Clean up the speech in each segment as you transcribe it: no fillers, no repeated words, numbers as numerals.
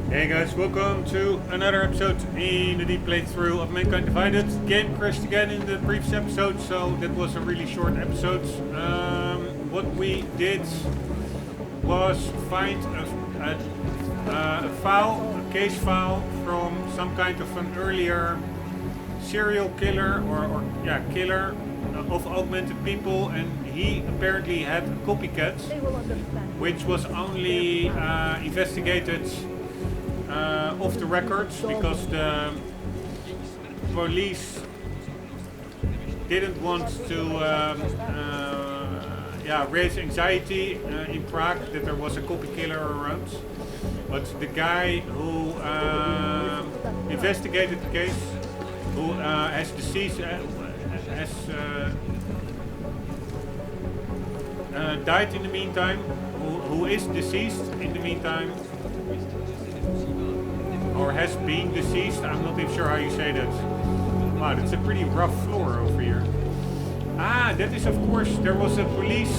Hey guys, welcome to another episode in the deep playthrough of Mankind Divided. Game crashed again in the previous episode, so that was a really short episode. What we did was find a file, a case file from some kind of an earlier serial killer or killer of augmented people, and he apparently had a copycat, which was only investigated off the records because the police didn't want to raise anxiety in Prague that there was a copy killer around. But the guy who investigated the case, who has deceased, died in the meantime, who is deceased in the meantime, or has been deceased. I'm not even sure how you say that. Wow, that's a pretty rough floor over here. Ah, that is of course, there was a police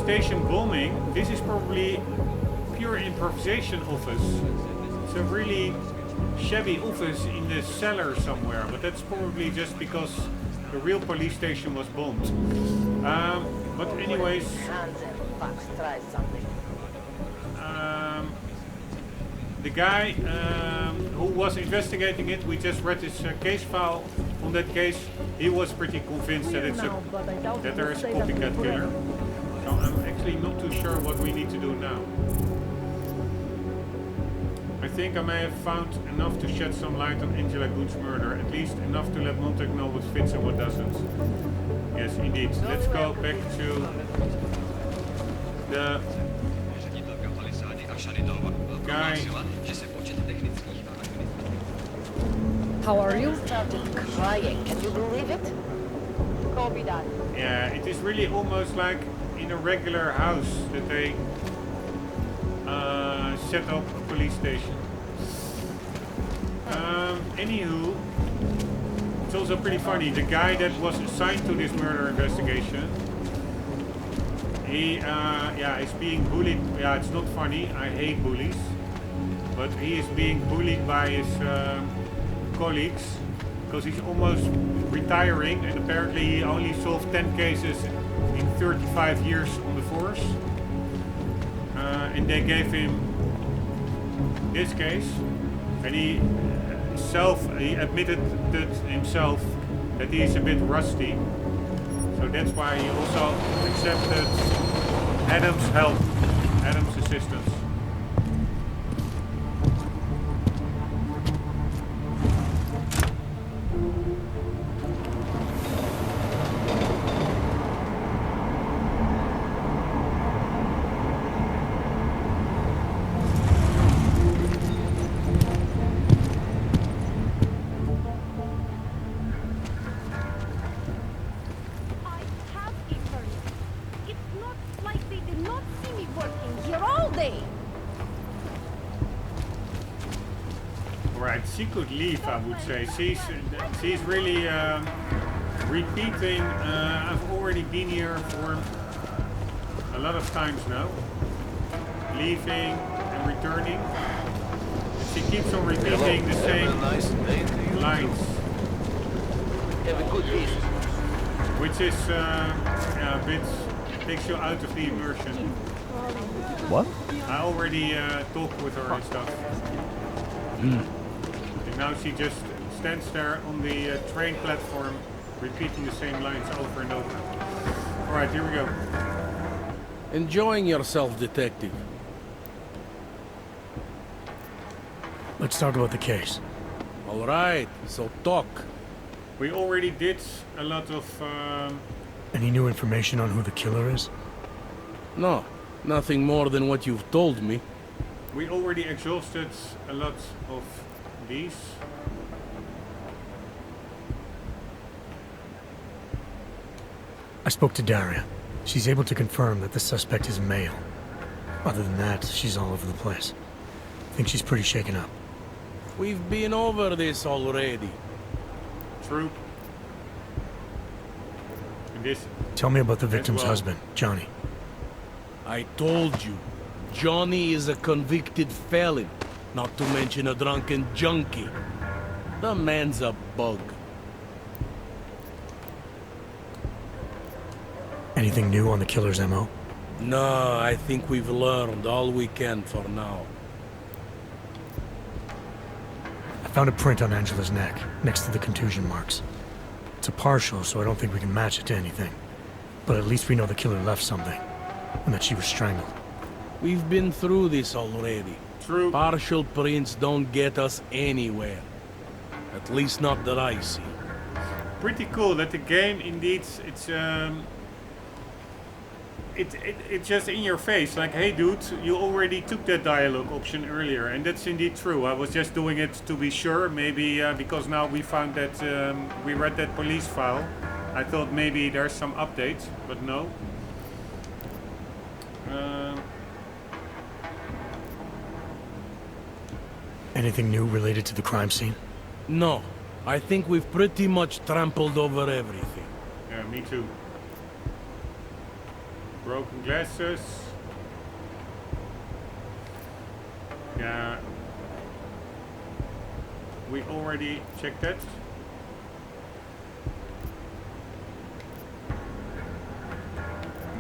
station bombing. This is probably pure improvisation office. It's a really shabby office in the cellar somewhere, but that's probably just because the real police station was bombed. But anyways, the guy who was investigating it, we just read his case file on that case. He was pretty convinced that that there is a copycat killer. So I'm actually not too sure what we need to do now. I think I may have found enough to shed some light on Angela Goon's murder, at least enough to let Montag know what fits and what doesn't. Yes, indeed. Let's go back to the guy. How are you? Started crying. Can you believe it? Copy that. Yeah, it is really almost like in a regular house that they set up a police station. Anywho, it's also pretty funny. The guy that was assigned to this murder investigation, he is being bullied. Yeah, it's not funny. I hate bullies, but he is being bullied by his colleagues because he's almost retiring, and apparently he only solved 10 cases in 35 years on the force, and they gave him this case, and he admitted that himself that he is a bit rusty, so that's why he also accepted Adam's help, Adam's assistance. She could leave, I would say. She's really repeating. I've already been here for a lot of times now, leaving and returning. And she keeps on repeating the same lines, which is a bit takes you out of the immersion. What? I already talked with her and stuff. Now she just stands there on the train platform, repeating the same lines over and over. Alright, here we go. Enjoying yourself, detective. Let's talk about the case. Alright, so talk. We already did a lot of... Any new information on who the killer is? No, nothing more than what you've told me. We already exhausted a lot of these. I spoke to Daria. She's able to confirm that the suspect is male. Other than that, she's all over the place. I think she's pretty shaken up. We've been over this already. True. And this Tell me about the victim's well. husband, Johnny. I told you. Johnny is a convicted felon, not to mention a drunken junkie. The man's a bug. Anything new on the killer's MO? No, I think we've learned all we can for now. I found a print on Angela's neck, next to the contusion marks. It's a partial, so I don't think we can match it to anything. But at least we know the killer left something, and that she was strangled. We've been through this already. True. Partial prints don't get us anywhere. At least not that I see. Pretty cool that the game indeed it's just in your face, like, hey dude, you already took that dialogue option earlier, and that's indeed true. I was just doing it to be sure, maybe because now we found that we read that police file. I thought maybe there's some update, but no. Anything new related to the crime scene? No, I think we've pretty much trampled over everything. Yeah, me too. Broken glasses. Yeah. We already checked that.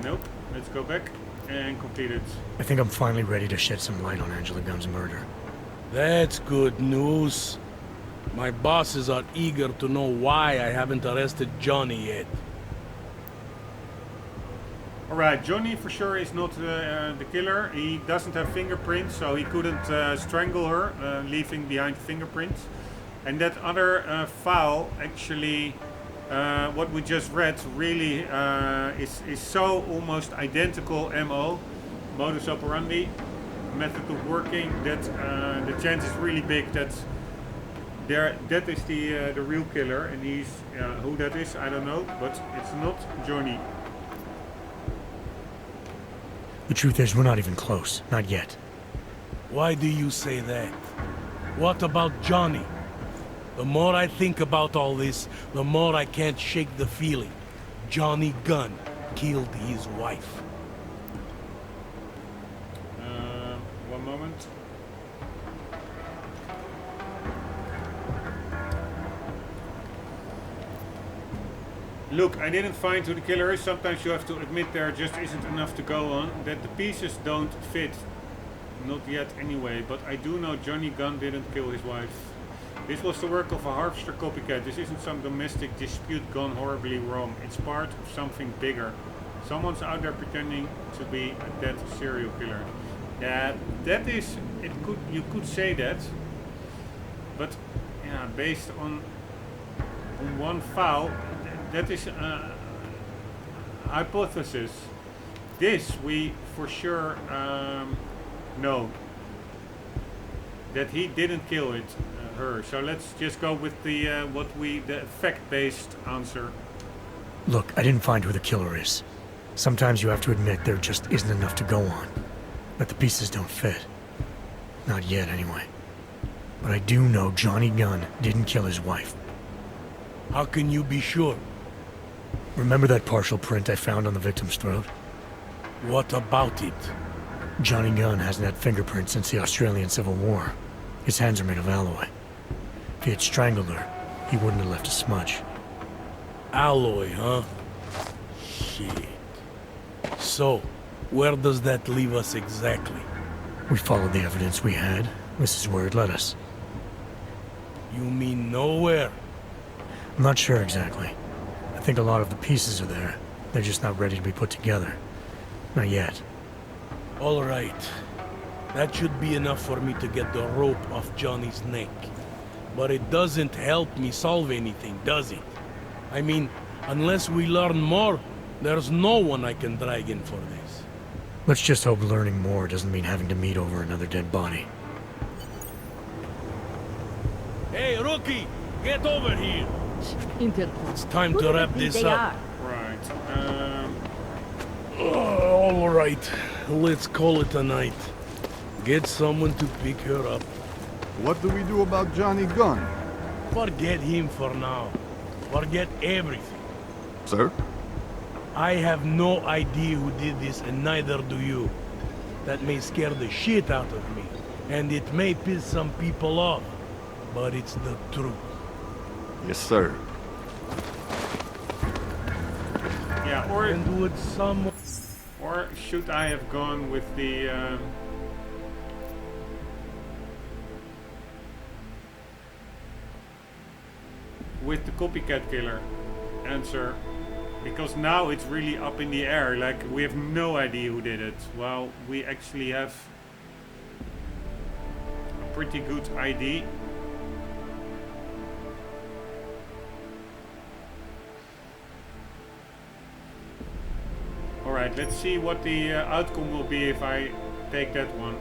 Nope. Let's go back and complete it. I think I'm finally ready to shed some light on Angela Gunn's murder. That's good news. My bosses are eager to know why I haven't arrested Johnny yet. Alright, Johnny for sure is not the killer. He doesn't have fingerprints, so he couldn't strangle her, leaving behind fingerprints. And that other file, actually, what we just read, really is so almost identical MO, modus operandi, method of working, that the chance is really big that that is the real killer, and he's who that is, I don't know, but it's not Johnny. The truth is, we're not even close. Not yet. Why do you say that? What about Johnny? The more I think about all this, the more I can't shake the feeling. Johnny Gunn killed his wife. One moment. Look, I didn't find who the killer is. Sometimes you have to admit there just isn't enough to go on. That the pieces don't fit. Not yet anyway, but I do know Johnny Gunn didn't kill his wife. This was the work of a harvester copycat. This isn't some domestic dispute gone horribly wrong. It's part of something bigger. Someone's out there pretending to be a dead serial killer. Yeah, that is, you could say that, but yeah, based on one file, that is a hypothesis. This we for sure know that he didn't kill her. So let's just go with the the fact-based answer. Look, I didn't find who the killer is. Sometimes you have to admit there just isn't enough to go on. That the pieces don't fit. Not yet, anyway. But I do know Johnny Gunn didn't kill his wife. How can you be sure? Remember that partial print I found on the victim's throat? What about it? Johnny Gunn hasn't had fingerprints since the Australian Civil War. His hands are made of alloy. If he had strangled her, he wouldn't have left a smudge. Alloy, huh? Shit. So, where does that leave us exactly? We followed the evidence we had. This is where it led us. You mean nowhere? I'm not sure exactly. I think a lot of the pieces are there. They're just not ready to be put together. Not yet. All right. That should be enough for me to get the rope off Johnny's neck. But it doesn't help me solve anything, does it? I mean, unless we learn more, there's no one I can drag in for this. Let's just hope learning more doesn't mean having to meet over another dead body. Hey, rookie! Get over here! Interpol. It's time Who to do they wrap think this they up. are? Right. All right. Let's call it a night. Get someone to pick her up. What do we do about Johnny Gunn? Forget him for now. Forget everything. Sir? I have no idea who did this, and neither do you. that may scare the shit out of me, and it may piss some people off, but it's the truth. Yes, sir. Yeah, or And would someone... or should I have gone with the copycat killer answer? Because now it's really up in the air, like we have no idea who did it. Well, we actually have a pretty good ID. Alright, let's see what the outcome will be if I take that one.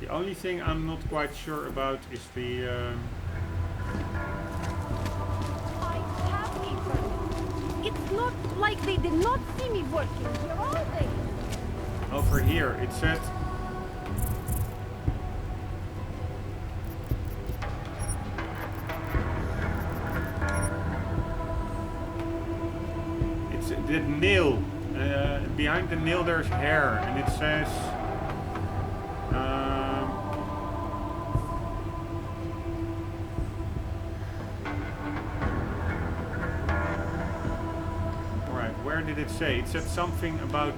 The only thing I'm not quite sure about is the... I have internet. It's not like they did not see me working here all day. over here, it said... It's the nail. Behind the nail there's hair, and it says... Where did it say? It said something about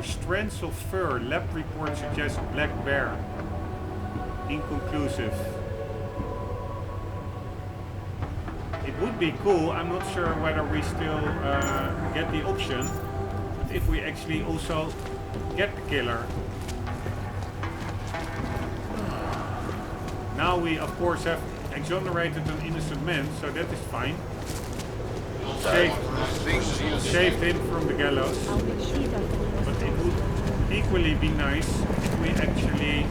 strands of fur. Lab report suggests black bear. Inconclusive. It would be cool. I'm not sure whether we still get the option. But if we actually also get the killer. Now we of course have exonerated an innocent man, so that is fine. Saved him from the gallows. But it would equally be nice if we actually...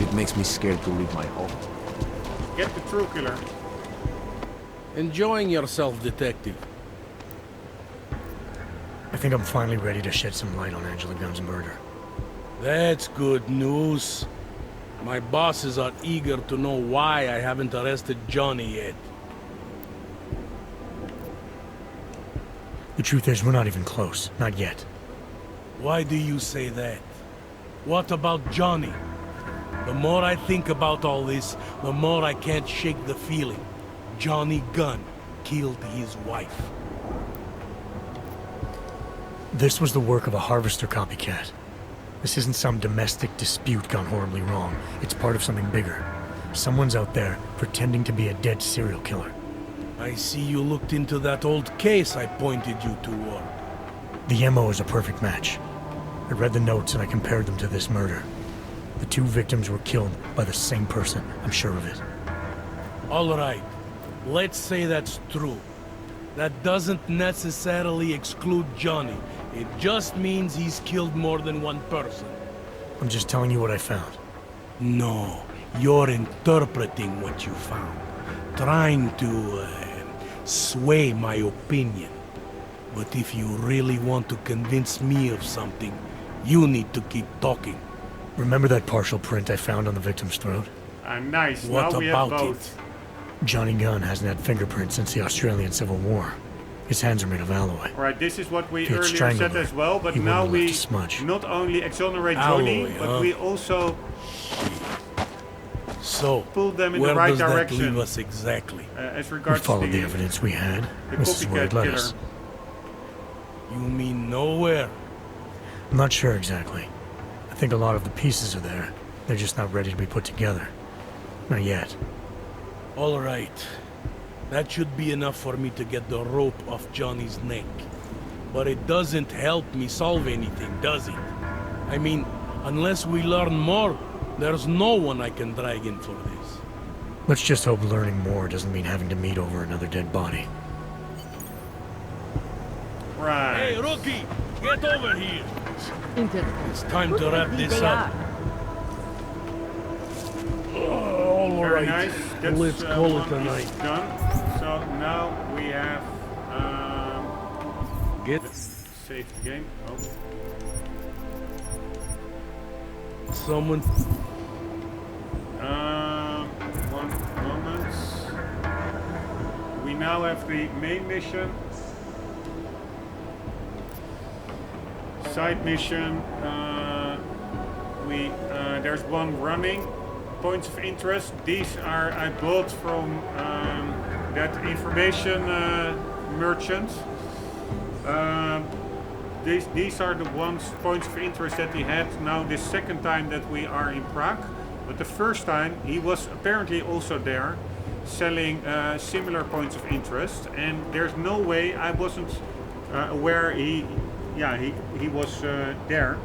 It makes me scared to leave my home. Get the true killer. Enjoying yourself, detective. I think I'm finally ready to shed some light on Angela Gunn's murder. That's good news. My bosses are eager to know why I haven't arrested Johnny yet. The truth is, we're not even close. Not yet. Why do you say that? What about Johnny? The more I think about all this, the more I can't shake the feeling. Johnny Gunn killed his wife. This was the work of a harvester copycat. This isn't some domestic dispute gone horribly wrong. It's part of something bigger. Someone's out there pretending to be a dead serial killer. I see you looked into that old case I pointed you toward. The MO is a perfect match. I read the notes and I compared them to this murder. The two victims were killed by the same person, I'm sure of it. All right, let's say that's true. That doesn't necessarily exclude Johnny. It just means he's killed more than one person. I'm just telling you what I found. No, you're interpreting what you found. Trying to sway my opinion. But if you really want to convince me of something, you need to keep talking. Remember that partial print I found on the victim's throat? Nice. What now we have about both. it? Johnny Gunn hasn't had fingerprints since the Australian Civil War. His hands are made of alloy. Alright, this is what we If he had earlier strangled said her, as well, but he now wouldn't have we left a smudge. not only exonerate Johnny, Alloy, but huh? we also So, pull them in where the right does direction. that leave us exactly? As We regards followed the the evidence we had. the This is where it copycat led killer. us. You mean nowhere? I'm not sure exactly. I think a lot of the pieces are there. They're just not ready to be put together. Not yet. All right. That should be enough for me to get the rope off Johnny's neck. But it doesn't help me solve anything, does it? I mean, unless we learn more, there's no one I can drag in for this. Let's just hope learning more doesn't mean having to meet over another dead body. Right. Hey, rookie! Get over here! Internet. It's time to wrap this They up. All Very right. nice. That's, Let's call it a one night. is done. So now we have Get save the game. Oh. someone. One moment. We we now have the main mission. Side mission. There's one running. Points of interest. These are I bought from that information merchant. These are the points of interest that he had now this second time that we are in Prague. But the first time he was apparently also there selling similar points of interest, and there's no way I wasn't aware he was there.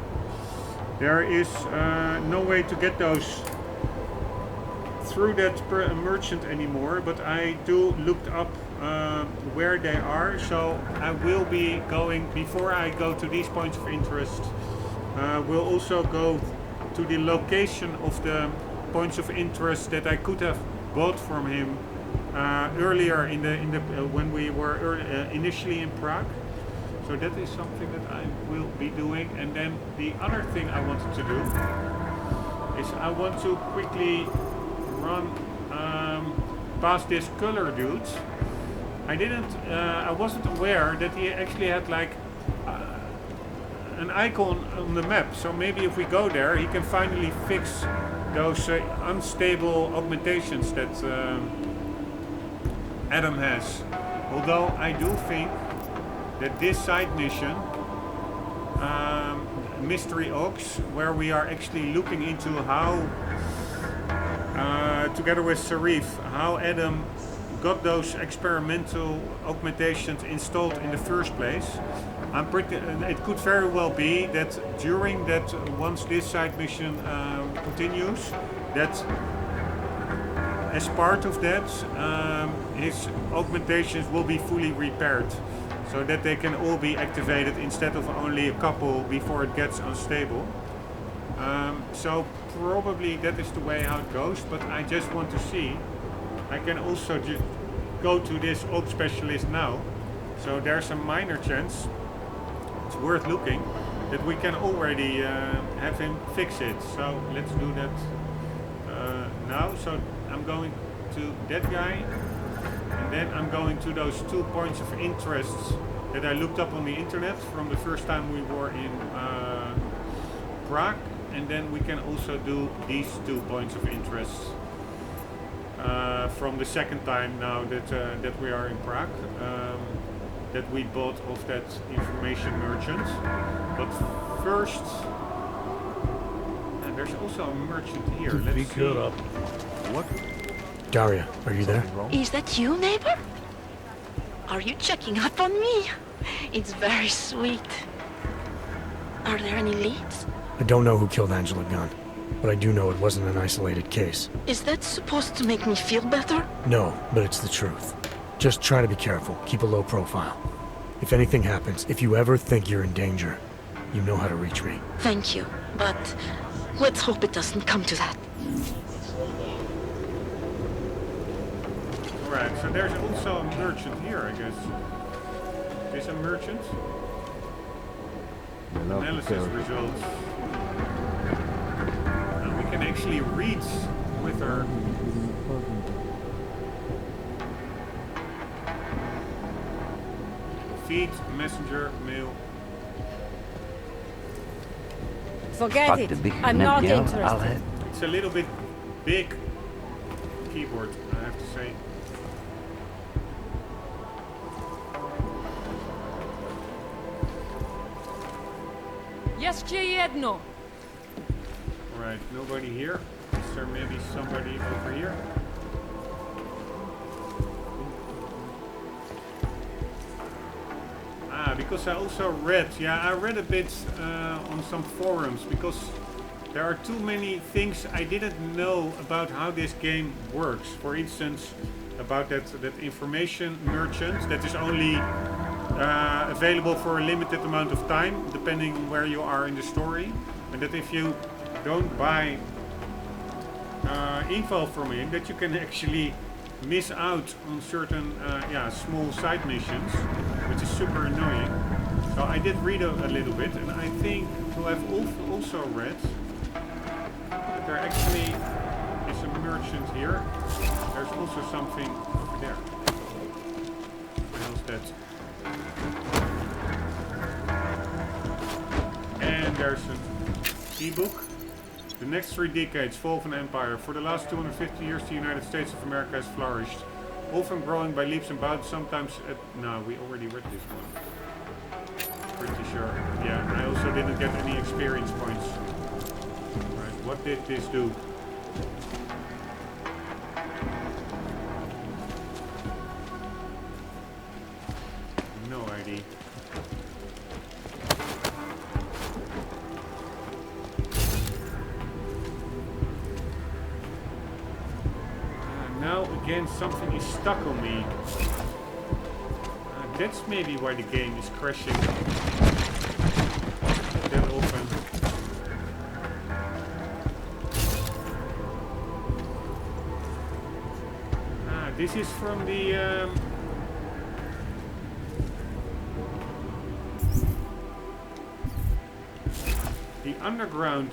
There is no way to get those through that merchant anymore, but I do looked up where they are, so I will be going, before I go to these points of interest, we'll also go to the location of the points of interest that I could have bought from him earlier in the when we were initially in Prague. So that is something that I will be doing. And then the other thing I wanted to do is I want to quickly run past this color dude. I wasn't aware that he actually had like an icon on the map. So maybe if we go there, he can finally fix those unstable augmentations that Adam has. Although I do think that this side mission, Mystery Ox, where we are actually looking into how, together with Sarif, how Adam got those experimental augmentations installed in the first place. It could very well be that during that, once this side mission continues, that as part of that, his augmentations will be fully repaired, so that they can all be activated instead of only a couple before it gets unstable. So probably that is the way how it goes, but I just want to see. I can also just go to this Oak Specialist now, so there's a minor chance, it's worth looking, that we can already have him fix it. So let's do that now. So I'm going to that guy, and then I'm going to those 2 points of interest that I looked up on the internet from the first time we were in Prague, and then we can also do these 2 points of interest from the second time now that we are in Prague, that we bought off that information merchant. But first, and there's also a merchant here. Let's see. What? Daria, are you there? Wrong? Is that you, neighbor? Are you checking up on me? It's very sweet. Are there any leads? I don't know who killed Angela Gunn, but I do know it wasn't an isolated case. Is that supposed to make me feel better? No, but it's the truth. Just try to be careful, keep a low profile. If anything happens, if you ever think you're in danger, you know how to reach me. Thank you, but let's hope it doesn't come to that. Alright, so there's also a merchant here, I guess. Is a merchant? Analysis results. And we can actually read with her. Feed, messenger, mail. Forget Fuck it. the big I'm net not girl, interested. I'll have. It's a little bit big keyboard, I have to say. Jeszcze jedno. Alright, nobody here. Is there maybe somebody over here? Because I also read, I read a bit on some forums, because there are too many things I didn't know about how this game works. For instance, about that information merchant that is only available for a limited amount of time, depending on where you are in the story, and that if you don't buy info from him, that you can actually miss out on certain small side missions, which is super annoying. So I did read a little bit, and I think to have also read that there actually is a merchant here. There's also something over there. that. And there's an ebook. The next 3 decades, fall of an empire. For the last 250 years, the United States of America has flourished. Often growing by leaps and bounds, sometimes no, we already read this one. Pretty sure. Yeah, I also didn't get any experience points. Right, what did this do? No idea. Now again something is stuck on me. That's maybe why the game is crashing that often. This is from the underground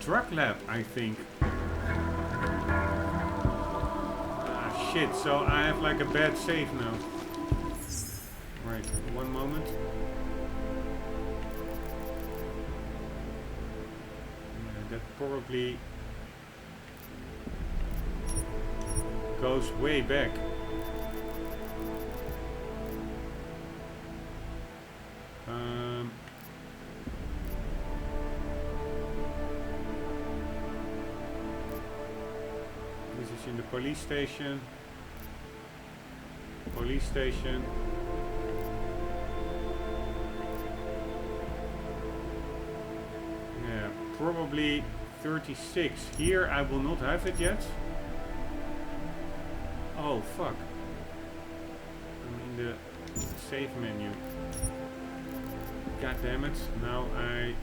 drug lab, I think. Shit, so I have like a bad save now. Right, one moment. Yeah, that probably goes way back. This is in the police station. Police station. Yeah, probably 36. Here I will not have it yet. Oh fuck. I'm in the save menu. God damn it. Now I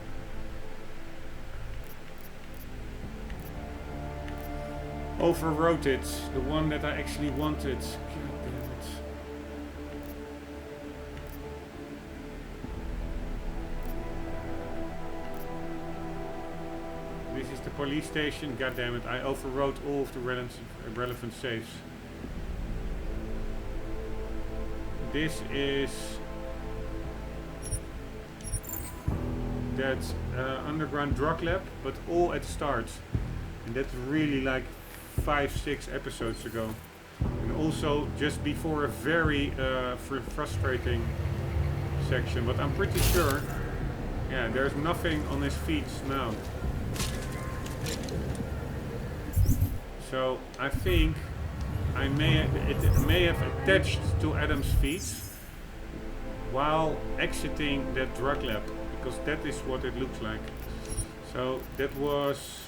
overwrote it. The one that I actually wanted. God damn it. This is the police station. God damn it. I overwrote all of the relevant saves. This is that underground drug lab, but all at the start. And that's really like 5-6 episodes ago. And also just before a very frustrating section. But I'm pretty sure, yeah, there's nothing on his feet now. So I think it may have attached to Adam's feet while exiting that drug lab, because that is what it looks like. So that was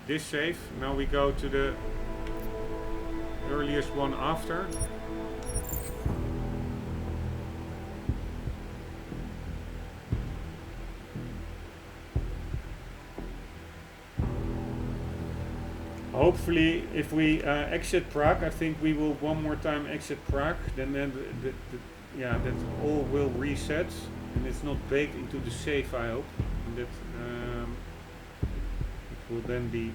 this save. Now we go to the earliest one after. Hopefully, if we exit Prague, I think we will one more time exit Prague. Then yeah, that all will reset, and it's not baked into the save. I hope and that it will then be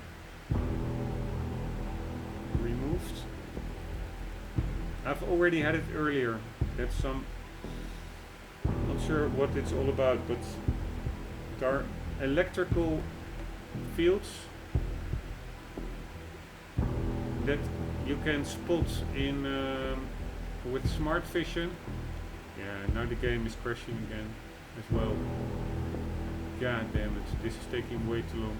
removed. I've already had it earlier. That's some. Not sure what it's all about, but there are electrical fields that you can spot in with smart vision. Yeah, now the game is crashing again as well. God damn it, this is taking way too long.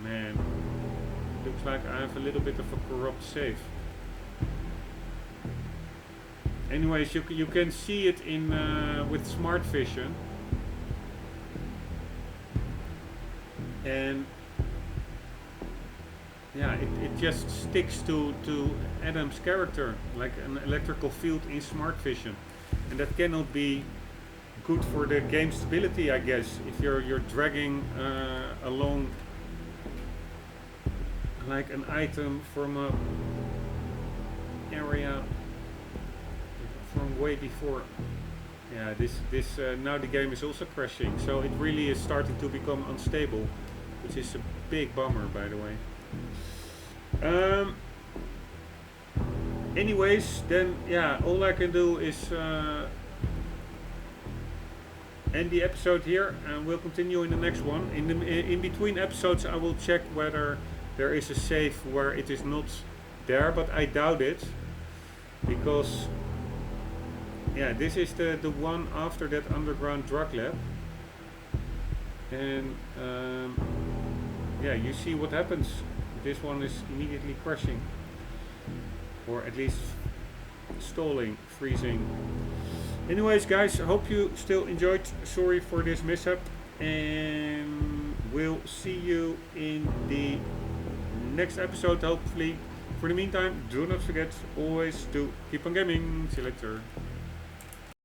Man, looks like I have a little bit of a corrupt save. Anyways, you can see it in with smart vision. And yeah, it just sticks to Adam's character, like an electrical field in smart vision. And that cannot be good for the game stability, I guess, if you're dragging along like an item from a area from way before. Yeah, this now the game is also crashing, so it really is starting to become unstable, which is a big bummer, by the way. Anyways, then yeah, all I can do is end the episode here, and we'll continue in the next one. In between episodes, I will check whether there is a save where it is not there, but I doubt it, because yeah, this is the one after that underground drug lab, and yeah, you see what happens. This one is immediately crashing, or at least stalling, freezing. Anyways, guys, I hope you still enjoyed. Sorry for this mishap, and we'll see you in the next episode, hopefully. For the meantime, do not forget always to keep on gaming. See you later.